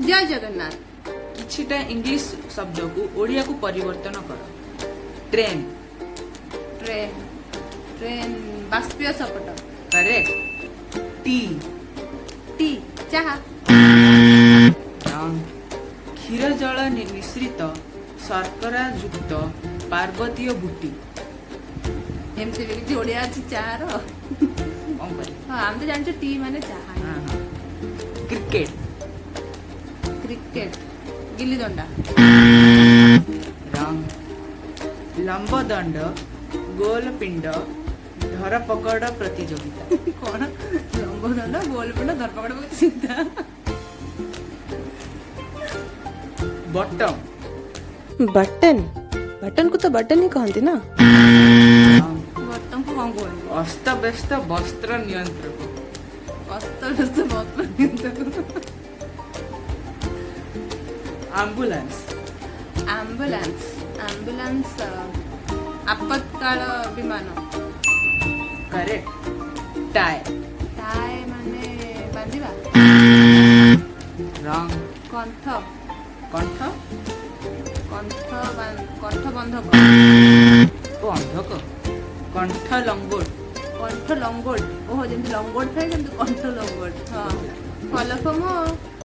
जय जगन्नाथ। किछिटा इंग्लिश शब्द को ओडिया को परिवर्तन कर। ट्रेन। ट्रेन ट्रेन बाष्पीय सपट। करेक्ट। टी। टी चाहा। रंग। क्षीर जल मिश्रित शर्करा युक्त पार्वतीय बुटी। एमती भी किसी ओडिया अछि चाहार। कौन करे? हाँ आम तो जानछो टी माने चाहा। हाँ, हाँ। क्रिकेट। क्रिकेट गिल्ली दंडा। रंग। लंब दंड गोल पिंड धरपकड़ प्रतियोगिता। कौन लंब दंड गोल पिंड धरपकड़ प्रतियोगिता। बटम। बटन बटन को तो बटन ही कहते ना। बटन को कौन कहते? अस्त व्यस्त वस्त्र नियंत्रक। अस्त व्यस्त वस्त्र नियंत्रक। एम्बुलेंस। एम्बुलेंस एम्बुलेंस आपातकाल विमान। करेक्ट। टाई। टाई माने बांधिबा। रंग। कंठ कंठ कंठ बंधक। बंधक। कंठ लंगोट। कंठ लंगोट ओहो जेमती लंगोट थाए कंठ लंगोट। हाँ फल फम